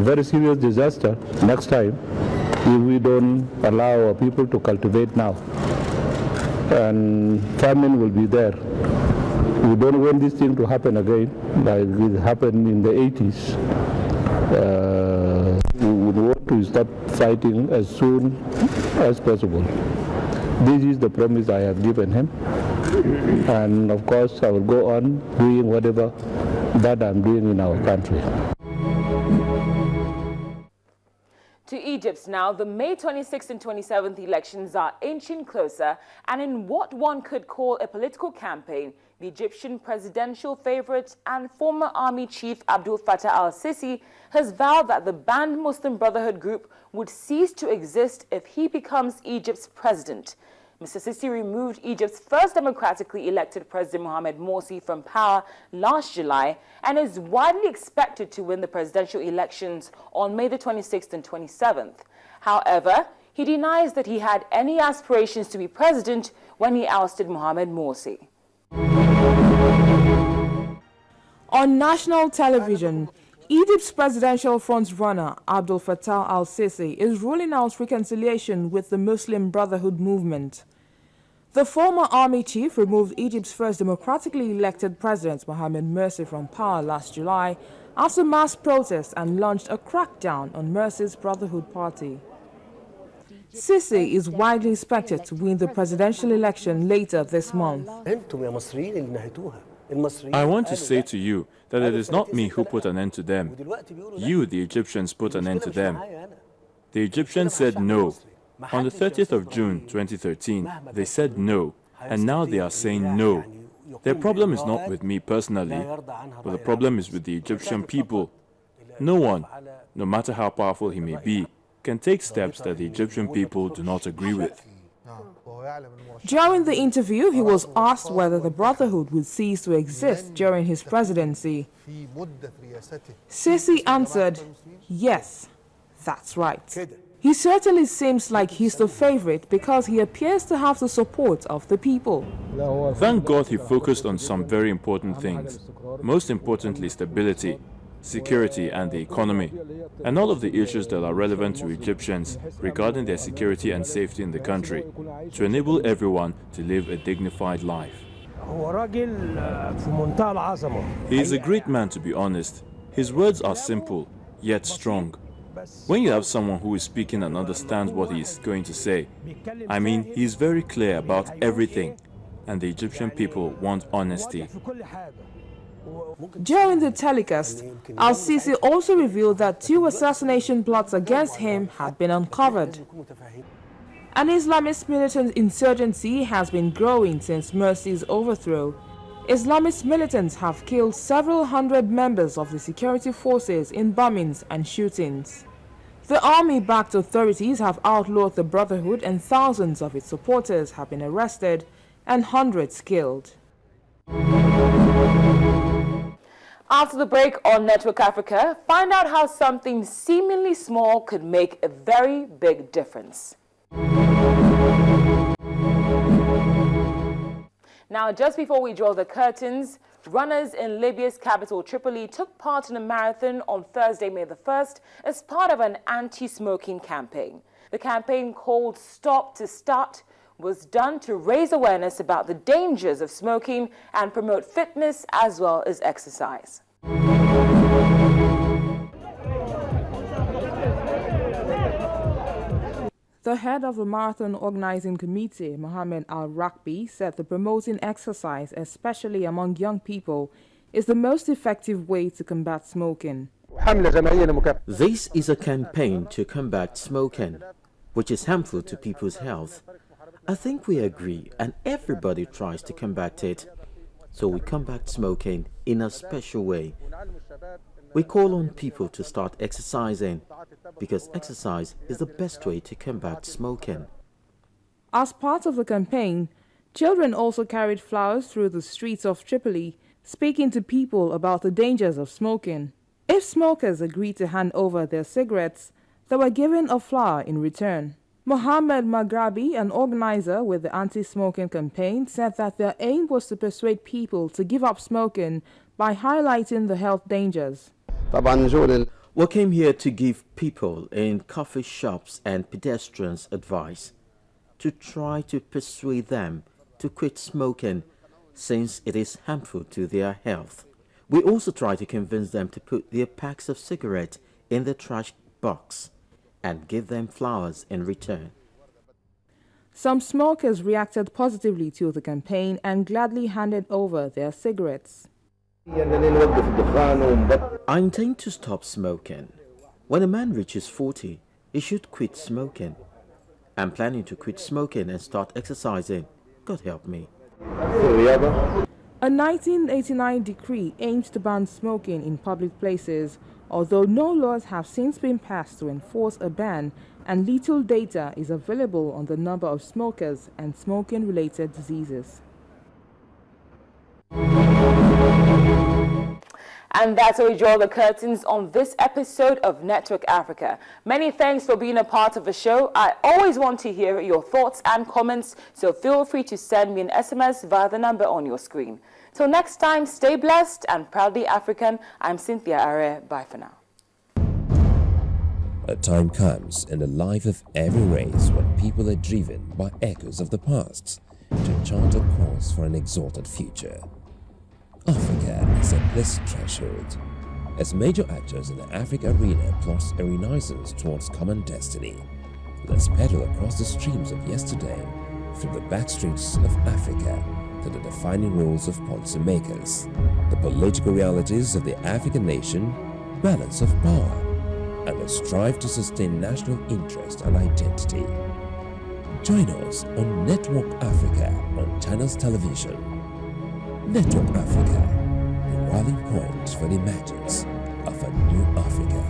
very serious disaster next time if we don't allow our people to cultivate now. And famine will be there. We don't want this thing to happen again, like it happened in the 80s. We would want to stop fighting as soon as possible. This is the promise I have given him. And of course, I will go on doing whatever that I'm doing in our country. To Egypt now, the May 26th and 27th elections are inching closer, and in what one could call a political campaign, the Egyptian presidential favorite and former army chief Abdel Fattah al-Sisi has vowed that the banned Muslim Brotherhood group would cease to exist if he becomes Egypt's president. Mr. Sisi removed Egypt's first democratically elected President Mohamed Morsi from power last July and is widely expected to win the presidential elections on May the 26th and 27th. However, he denies that he had any aspirations to be president when he ousted Mohamed Morsi. On national television, Egypt's presidential frontrunner Abdel Fattah al-Sisi is ruling out reconciliation with the Muslim Brotherhood movement. The former army chief removed Egypt's first democratically elected president Mohamed Morsi from power last July after mass protests and launched a crackdown on Morsi's Brotherhood party. Sisi is widely expected to win the presidential election later this month. I want to say to you that it is not me who put an end to them. You, the Egyptians, put an end to them. The Egyptians said no. On the 30th of June 2013, they said no, and now they are saying no. Their problem is not with me personally, but the problem is with the Egyptian people. No one, no matter how powerful he may be, can take steps that the Egyptian people do not agree with. During the interview, he was asked whether the Brotherhood would cease to exist during his presidency. Sisi answered, "Yes, that's right." He certainly seems like he's the favorite because he appears to have the support of the people. Thank God he focused on some very important things. Most importantly, stability, security and the economy, and all of the issues that are relevant to Egyptians regarding their security and safety in the country, to enable everyone to live a dignified life. He is a great man, to be honest. His words are simple, yet strong. When you have someone who is speaking and understands what he is going to say, I mean, he is very clear about everything, and the Egyptian people want honesty. During the telecast, al-Sisi also revealed that 2 assassination plots against him had been uncovered. An Islamist militant insurgency has been growing since Morsi's overthrow. Islamist militants have killed several hundred members of the security forces in bombings and shootings. The army-backed authorities have outlawed the Brotherhood, and thousands of its supporters have been arrested and hundreds killed. After the break on Network Africa, find out how something seemingly small could make a very big difference. Now, just before we draw the curtains, runners in Libya's capital Tripoli took part in a marathon on Thursday, May the 1st, as part of an anti-smoking campaign. The campaign, called Stop to Start, was done to raise awareness about the dangers of smoking and promote fitness as well as exercise. The head of the marathon organizing committee, Mohammed Al-Rakbi, said that promoting exercise, especially among young people, is the most effective way to combat smoking. This is a campaign to combat smoking, which is harmful to people's health. I think we agree, and everybody tries to combat it. So we combat smoking in a special way. We call on people to start exercising, because exercise is the best way to combat smoking. As part of the campaign, children also carried flowers through the streets of Tripoli, speaking to people about the dangers of smoking. If smokers agreed to hand over their cigarettes, they were given a flower in return. Mohammed Maghrabi, an organizer with the anti-smoking campaign, said that their aim was to persuade people to give up smoking by highlighting the health dangers. We came here to give people in coffee shops and pedestrians advice, to try to persuade them to quit smoking since it is harmful to their health. We also try to convince them to put their packs of cigarettes in the trash box and give them flowers in return. Some smokers reacted positively to the campaign and gladly handed over their cigarettes. I intend to stop smoking. When a man reaches 40, he should quit smoking. I'm planning to quit smoking and start exercising. God help me. A 1989 decree aims to ban smoking in public places, although no laws have since been passed to enforce a ban, and little data is available on the number of smokers and smoking-related diseases. And that's how we draw the curtains on this episode of Network Africa. Many thanks for being a part of the show. I always want to hear your thoughts and comments, so feel free to send me an SMS via the number on your screen. Till next time, stay blessed and proudly African. I'm Cynthia Are. Bye for now. A time comes in the life of every race when people are driven by echoes of the past to chart a course for an exalted future. Africa is at this threshold, as major actors in the Africa arena plot a renaissance towards common destiny. Let's pedal across the streams of yesterday, through the backstreets of Africa, to the defining roles of policymakers, the political realities of the African nation, balance of power, and the strive to sustain national interest and identity. Join us on Network Africa on Channels Television. Network Africa, the rallying point for the emergence of a new Africa.